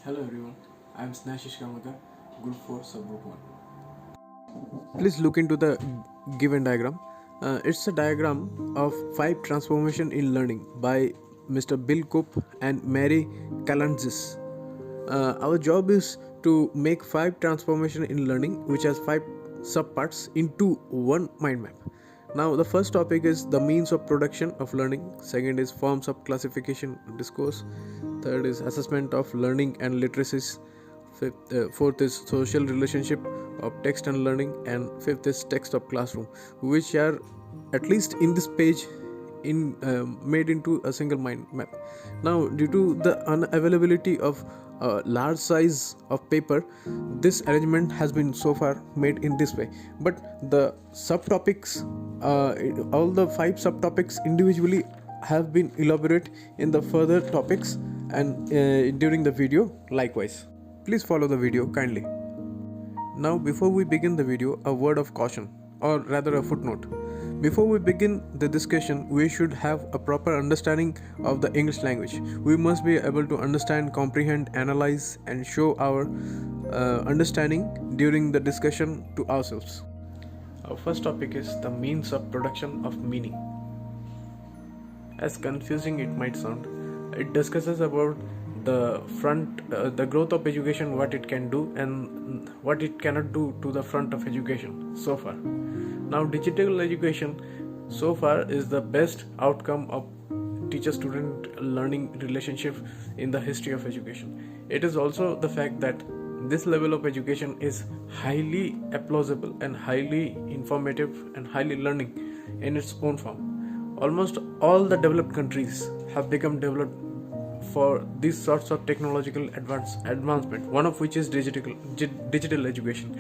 Hello everyone, I am Snehashish Karmakar, Group 4, Subgroup 1. Please look into the given diagram. It's a diagram of 5 transformation in learning by Mr. Bill Cope and Mary Kalantzis. Our job is to make 5 transformation in learning which has 5 subparts into one mind map. Now the first topic is the means of production of learning, second is forms of classification discourse, third is assessment of learning and literacies, fourth is social relationship of text and learning, and fifth is text of classroom, which are at least in this page in made into a single mind map. Now due to the unavailability of large size of paper, this arrangement has been so far made in this way, but the subtopics, all the 5 subtopics individually have been elaborate in the further topics and during the video likewise. Please follow the video kindly. Now before we begin the video, a word of caution, or rather a footnote. Before we begin the discussion, we should have a proper understanding of the English language. We must be able to understand, comprehend, analyze and show our understanding during the discussion to ourselves. Our first topic is the means of production of meaning. As confusing it might sound, it discusses about the growth of education, what it can do and what it cannot do to the front of education so far. Now digital education so far is the best outcome of teacher-student learning relationship in the history of education. It is also the fact that this level of education is highly plausible and highly informative and highly learning in its own form. Almost all the developed countries have become developed for these sorts of technological advancement, one of which is digital education.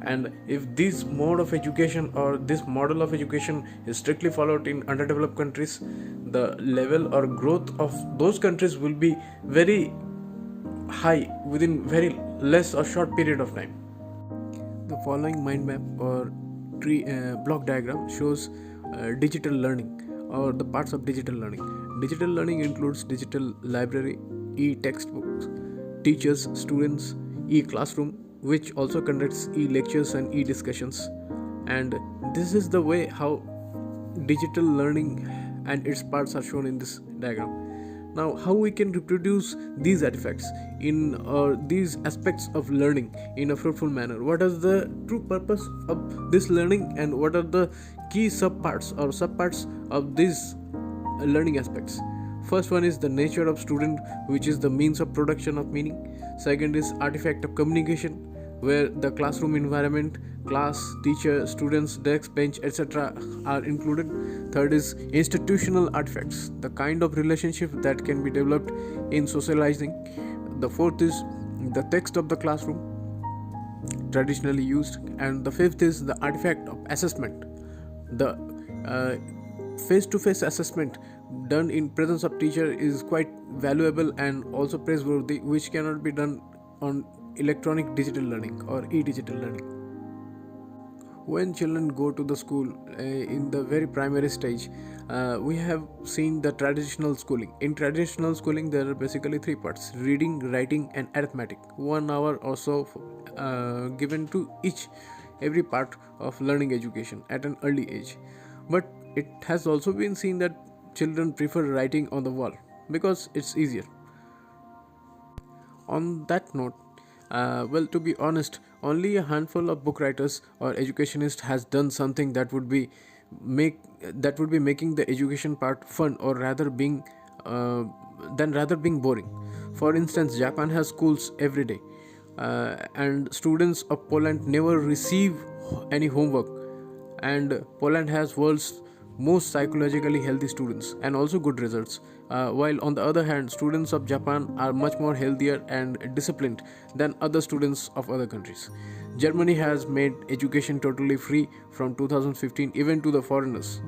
And if this mode of education or this model of education is strictly followed in underdeveloped countries, the level or growth of those countries will be very high within very less or short period of time. The following mind map or block diagram shows digital learning or the parts of digital learning. Digital learning includes digital library, e-textbooks, teachers, students, e-classroom, which also conducts e-lectures and e-discussions. And this is the way how digital learning and its parts are shown in this diagram. Now, how we can reproduce these artifacts in these aspects of learning in a fruitful manner? What is the true purpose of this learning, and what are the key subparts or subparts of these learning aspects? First one is the nature of student, which is the means of production of meaning. Second is artifact of communication, where the classroom environment, class, teacher, students, desk, bench, etc. are included. Third is institutional artifacts, the kind of relationship that can be developed in socializing. The fourth is the text of the classroom, traditionally used. And the fifth is the artifact of assessment, the face-to-face assessment done in presence of teacher is quite valuable and also praiseworthy, which cannot be done on electronic digital learning or e-digital learning. When children go to the school in the very primary stage, we have seen the traditional schooling. In traditional schooling, there are basically 3 parts: reading, writing and arithmetic. 1 hour or so given to every part of learning education at an early age. But it has also been seen that children prefer writing on the wall because it's easier. On that note, to be honest, only a handful of book writers or educationists has done something that would be making the education part fun, or rather being boring. For instance, Japan has schools every day, and students of Poland never receive any homework, and Poland has world's most psychologically healthy students and also good results, while on the other hand students of Japan are much more healthier and disciplined than other students of other countries. Germany has made education totally free from 2015 even to the foreigners.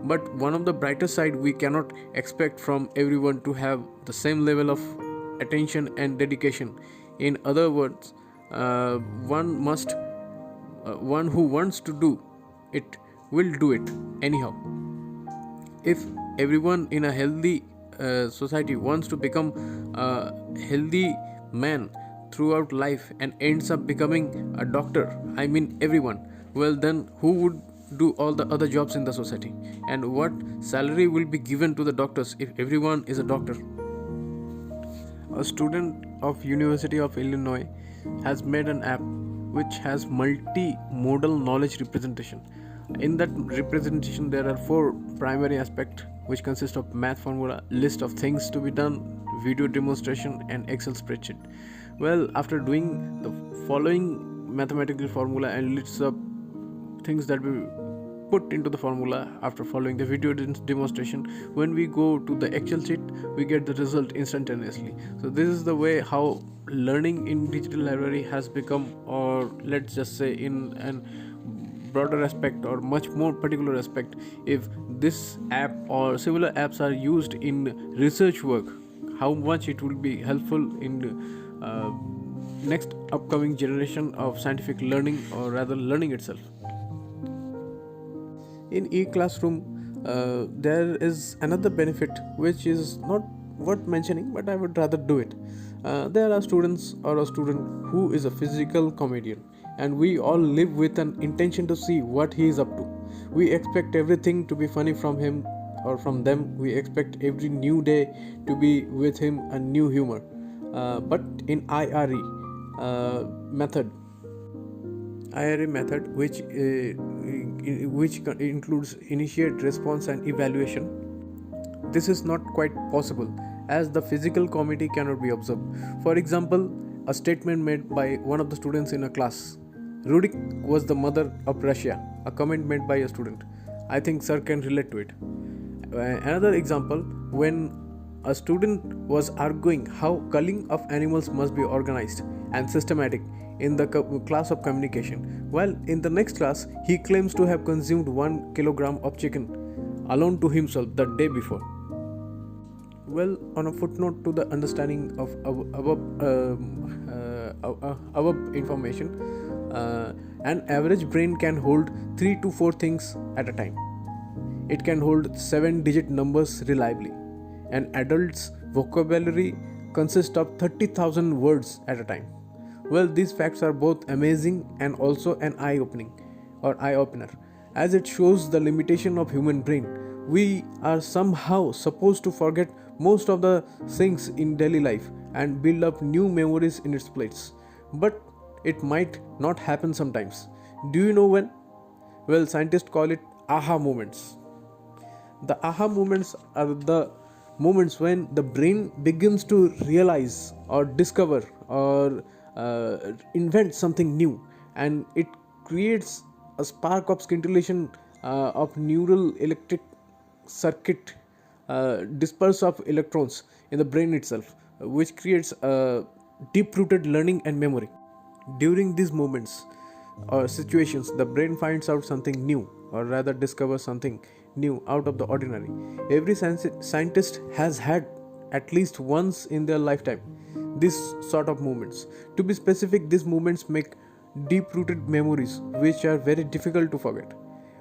But one of the brighter side, we cannot expect from everyone to have the same level of attention and dedication. In other words, one who wants to do it will do it anyhow. If everyone in a healthy society wants to become a healthy man throughout life and ends up becoming a doctor, I mean everyone, well, then who would do all the other jobs in the society? And what salary will be given to the doctors if everyone is a doctor? A student of University of Illinois has made an app which has multimodal knowledge representation. In that representation, there are four primary aspects, which consist of math formula, list of things to be done, video demonstration, and Excel spreadsheet. Well, after doing the following mathematical formula and lists of things that we put into the formula after following the video demonstration, when we go to the Excel sheet, we get the result instantaneously. So this is the way how learning in digital library has become, or let's just say in an broader aspect or much more particular aspect, if this app or similar apps are used in research work, how much it will be helpful in next upcoming generation of scientific learning, or rather learning itself. In e-classroom, there is another benefit which is not worth mentioning, but I would rather do it. There are students or a student who is a physical comedian, and we all live with an intention to see what he is up to. We expect everything to be funny from him or from them. We expect every new day to be with him a new humor. But in IRE method, which includes initiate, response, and evaluation, this is not quite possible, as the physical comedy cannot be observed. For example, a statement made by one of the students in a class: Rudik was the mother of Russia. A comment made by a student. I think sir can relate to it. Another example, when a student was arguing how culling of animals must be organized and systematic in the class of communication, while in the next class he claims to have consumed 1 kilogram of chicken alone to himself the day before. Well, on a footnote to the understanding of above information, an average brain can hold 3 to 4 things at a time. It can hold 7-digit numbers reliably. An adult's vocabulary consists of 30,000 words at a time. Well, these facts are both amazing and also an eye-opener, as it shows the limitation of human brain. We are somehow supposed to forget most of the things in daily life and build up new memories in its place. But it might not happen sometimes. Do you know when? Well, scientists call it aha moments. The aha moments are the moments when the brain begins to realize or discover or invent something new, and it creates a spark of scintillation of neural electric circuit disperse of electrons in the brain itself, which creates deep-rooted learning and memory. During these moments or situations, the brain finds out something new, or rather discovers something new out of the ordinary. Every scientist has had at least once in their lifetime this sort of moments. To be specific, these moments make deep-rooted memories which are very difficult to forget.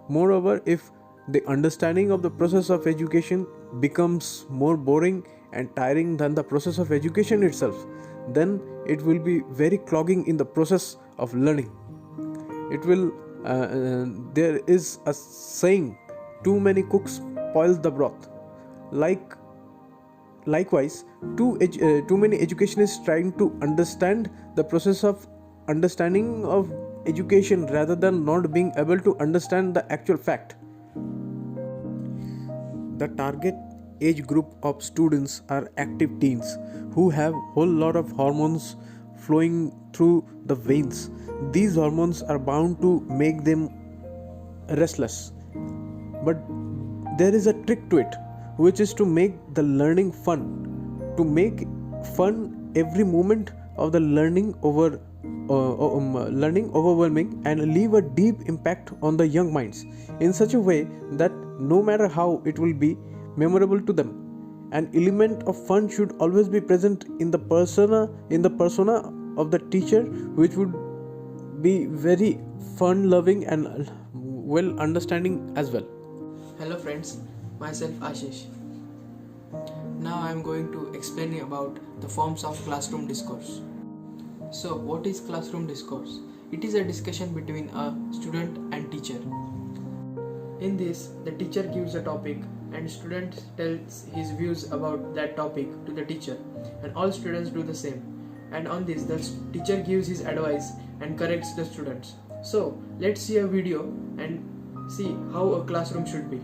Moreover, if the understanding of the process of education becomes more boring and tiring than the process of education itself, then it will be very clogging in the process of learning. It will there is a saying, too many cooks spoil the broth. Likewise, too many educationists trying to understand the process of understanding of education rather than not being able to understand the actual fact. The target age group of students are active teens who have whole lot of hormones flowing through the veins. These hormones are bound to make them restless. But there is a trick to it, which is to make the learning fun, to make fun every moment of the learning overwhelming and leave a deep impact on the young minds in such a way that no matter how it will be memorable to them. An element of fun should always be present in the persona of the teacher, which would be very fun loving and well understanding as well. Hello friends, myself Ashish. Now I am going to explain about the forms of classroom discourse. So, what is classroom discourse? It is a discussion between a student and teacher. In this, the teacher gives a topic and student tells his views about that topic to the teacher, and all students do the same. And on this, the teacher gives his advice and corrects the students. So, let's see a video and see how a classroom should be.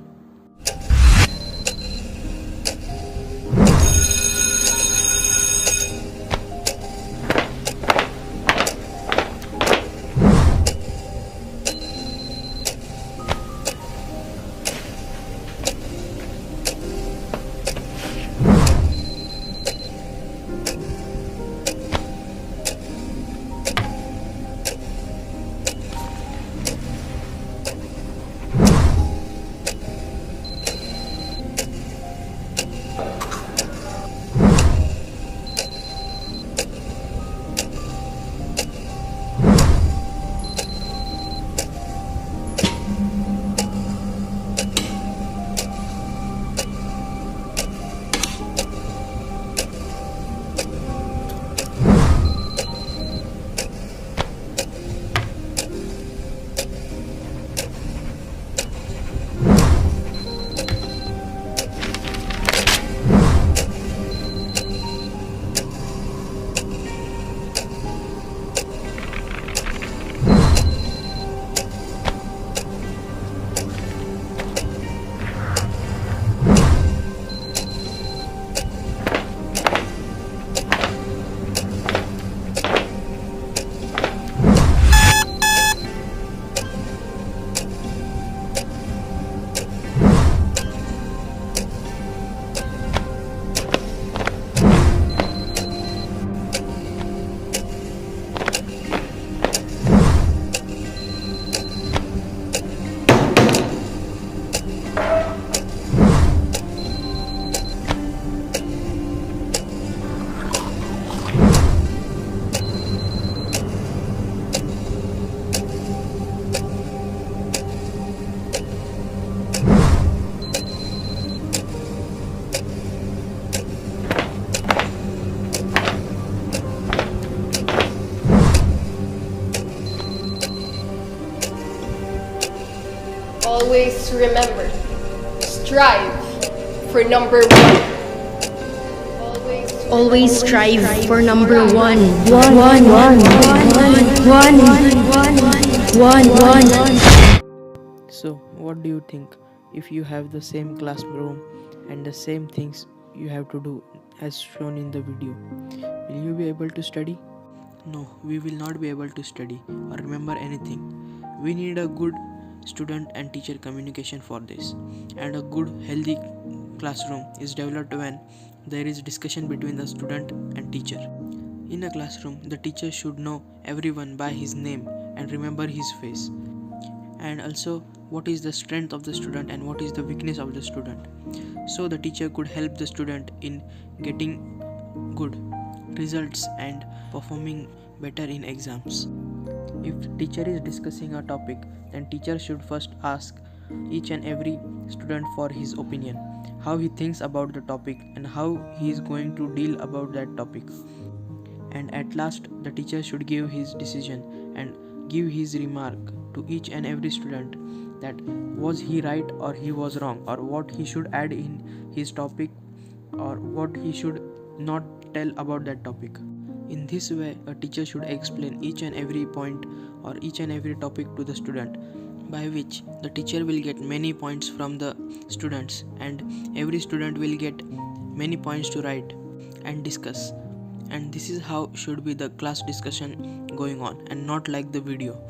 Always remember, strive for number one. Always strive for number one. So, what do you think? If you have the same classroom and the same things you have to do as shown in the video, will you be able to study? No, we will not be able to study or remember anything. We need a good student and teacher communication for this, and a good healthy classroom is developed when there is discussion between the student and teacher. In a classroom, the teacher should know everyone by his name and remember his face, and also what is the strength of the student and what is the weakness of the student, so the teacher could help the student in getting good results and performing better in exams. If the teacher is discussing a topic, then teacher should first ask each and every student for his opinion, how he thinks about the topic and how he is going to deal about that topic. And at last, the teacher should give his decision and give his remark to each and every student, that was he right or he was wrong, or what he should add in his topic or what he should not tell about that topic. In this way, a teacher should explain each and every point or each and every topic to the student, by which the teacher will get many points from the students, and every student will get many points to write and discuss. And this is how should be the class discussion going on, and not like the video.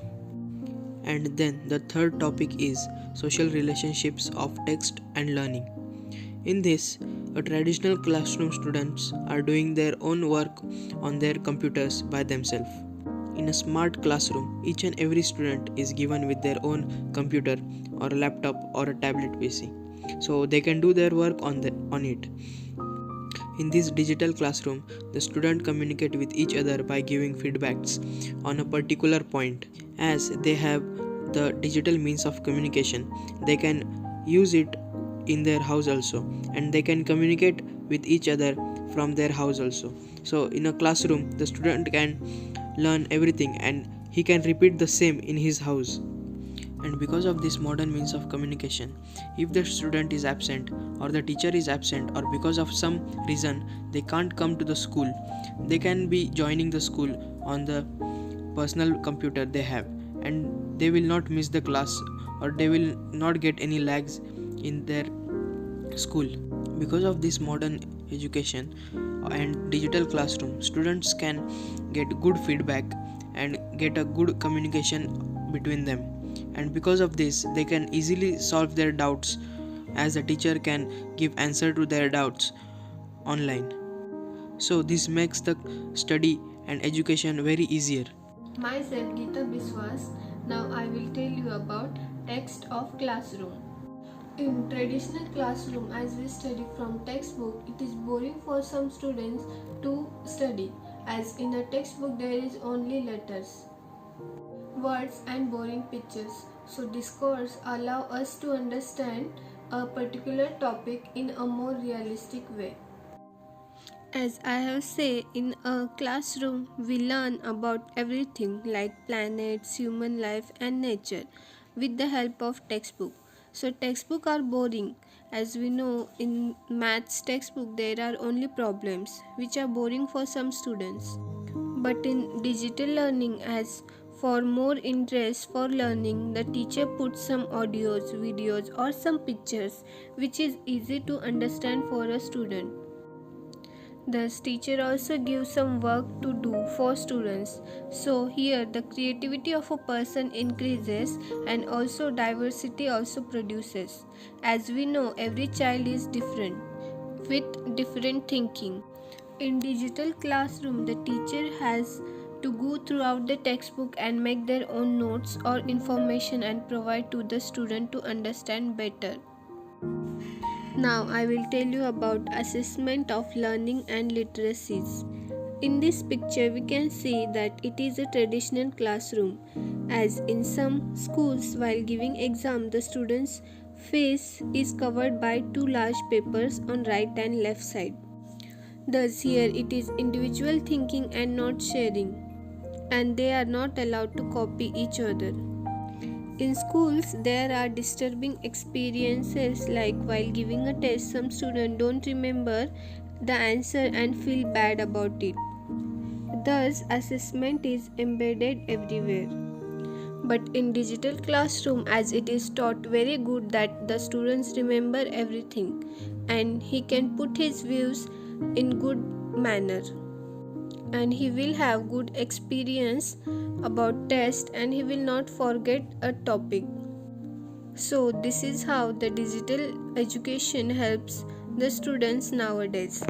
And then the third topic is social relationships of text and learning. In this, a traditional classroom students are doing their own work on their computers by themselves. In a smart classroom, each and every student is given with their own computer or a laptop or a tablet PC, so they can do their work on it. In this digital classroom, the student communicate with each other by giving feedbacks on a particular point. As they have the digital means of communication, they can use it in their house also, and they can communicate with each other from their house also. So in a classroom the student can learn everything and he can repeat the same in his house. And because of this modern means of communication, if the student is absent or the teacher is absent or because of some reason they can't come to the school, they can be joining the school on the personal computer they have, and they will not miss the class or they will not get any lags in their school. Because of this modern education and digital classroom, students can get good feedback and get a good communication between them, and because of this they can easily solve their doubts, as the teacher can give answer to their doubts online. So this makes the study and education very easier. Myself Geeta Biswas. Now I will tell you about text of classroom. In traditional classroom, as we study from textbook, it is boring for some students to study, as in a textbook there is only letters, words and boring pictures. So discourse allow us to understand a particular topic in a more realistic way. As I have said, in a classroom we learn about everything like planets, human life and nature with the help of textbook. So textbook are boring, as we know in maths textbook there are only problems which are boring for some students. But in digital learning, as for more interest for learning, the teacher puts some audios, videos or some pictures which is easy to understand for a student. Thus, teacher also gives some work to do for students. So here the creativity of a person increases and also diversity also produces. As we know, every child is different with different thinking. In digital classroom, the teacher has to go throughout the textbook and make their own notes or information and provide to the student to understand better. Now I will tell you about assessment of learning and literacies. In this picture we can see that it is a traditional classroom, as in some schools while giving exam the students' face is covered by two large papers on right and left side. Thus here it is individual thinking and not sharing, and they are not allowed to copy each other. In schools, there are disturbing experiences like while giving a test, some students don't remember the answer and feel bad about it. Thus, assessment is embedded everywhere. But in digital classroom, as it is taught very good that the students remember everything and he can put his views in good manner, and he will have good experience about test and he will not forget a topic. So this is how the digital education helps the students nowadays.